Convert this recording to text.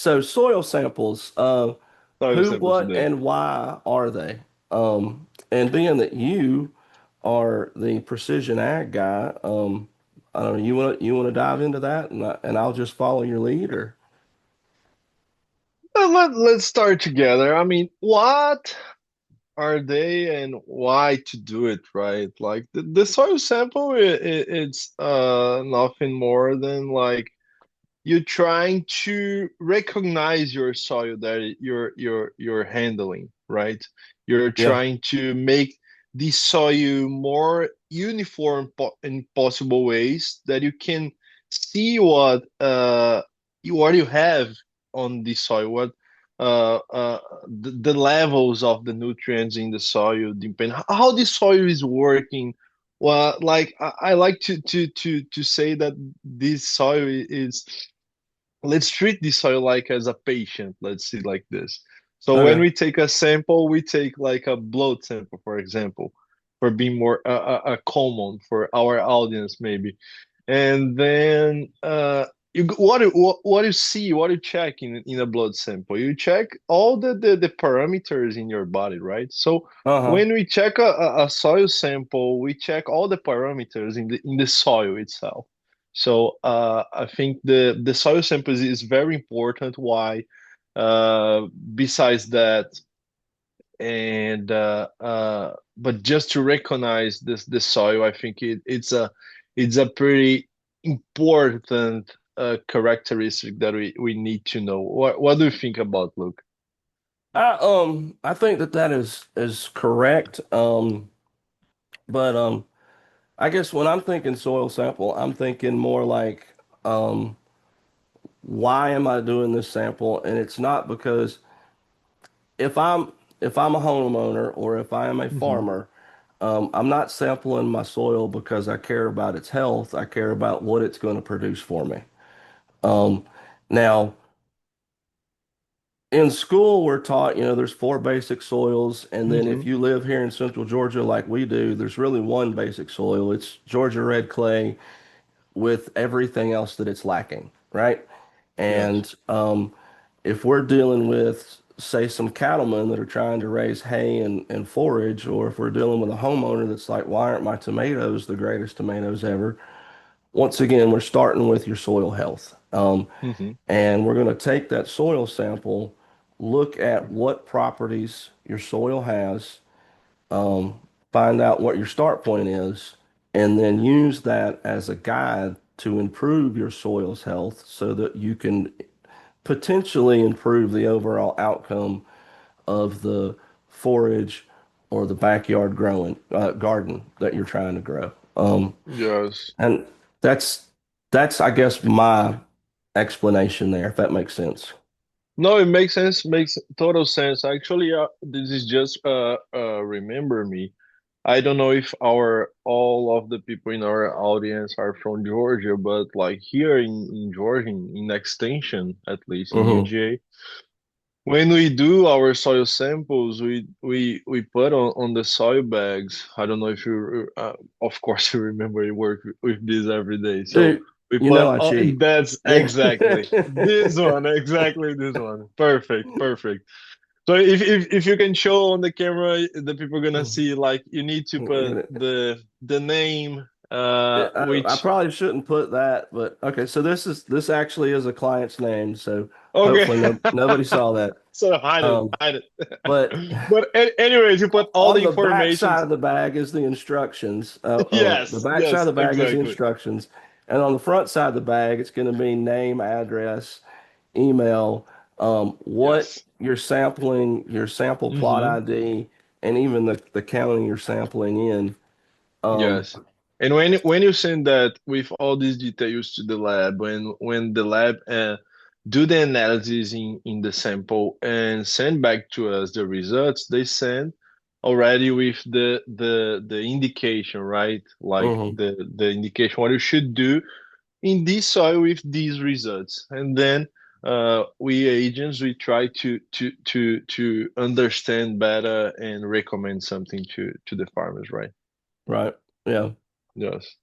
So soil samples, Soil who, sample what, today. and why are they? And being that you are the precision ag guy, I don't know, you want to dive into that, and I'll just follow your lead, or Let's start together. I mean, what are they and why to do it, right? Like the soil sample, it's nothing more than like you trying to recognize your soil that you're handling, right? You're yeah, trying to make the soil more uniform in possible ways that you can see what you have on the soil, what the levels of the nutrients in the soil, depend how the soil is working. Well, like I like to say that this soil is, let's treat the soil like as a patient. Let's see like this. So when okay, we take a sample, we take like a blood sample, for example, for being more common for our audience maybe. And then what you see, what you check in a blood sample, you check all the parameters in your body, right? So uh-huh, when we check a soil sample, we check all the parameters in the soil itself. So I think the soil samples is very important. Why? Besides that, but just to recognize the soil, I think it's a pretty important characteristic that we need to know. What do you think about, Luke? I think that is correct. But I guess when I'm thinking soil sample, I'm thinking more like, um, why am I doing this sample? And it's not because if I'm if I'm a homeowner or if I am a Hmm. farmer, I'm not sampling my soil because I care about its health. I care about what it's going to produce for me. Um, Now, in school, we're taught, there's four basic soils, and then if Hmm. you live here in Central Georgia like we do, there's really one basic soil. It's Georgia red clay with everything else that it's lacking, right? Yes. And if we're dealing with, say, some cattlemen that are trying to raise hay and forage, or if we're dealing with a homeowner that's like, why aren't my tomatoes the greatest tomatoes ever? Once again, we're starting with your soil health. Hmm. And we're going to take that soil sample, look at what properties your soil has, um, find out what your start point is, and then use that as a guide to improve your soil's health so that you can potentially improve the overall outcome of the forage or the backyard growing garden that you're trying to grow. Yes. And that's I guess my explanation there, if that makes sense. No, it makes sense. Makes total sense. Actually, this is just remember me. I don't know if our all of the people in our audience are from Georgia, but like here in Georgia, in extension, at least in Hmm. UGA, when we do our soil samples, we put on the soil bags. I don't know if you, of course, you remember you work with this every day. So Dude, we you know put, I cheat. that's Yeah. exactly this one, exactly this one. Perfect, perfect. So if you can show on the camera, the people are gonna see like you need to put the name, Yeah, I which probably shouldn't put that, but okay. So this actually is a client's name, so okay. hopefully nobody saw that. So hide it, Um, hide but it. But anyways, you put all on the the back information. side of the bag is the instructions. The Yes, back side of yes, the bag is the exactly. instructions, and on the front side of the bag, it's going to be name, address, email, what Yes. you're sampling, your sample plot Hmm. ID, and even the county you're sampling in. Um, Yes. And when you send that with all these details to the lab, when the lab do the analysis in the sample and send back to us the results, they send already with the indication, right? Like mhm. the indication what you should do in this soil with these results. And then we agents we try to understand better and recommend something to the farmers, right? Right. Yeah. Yes.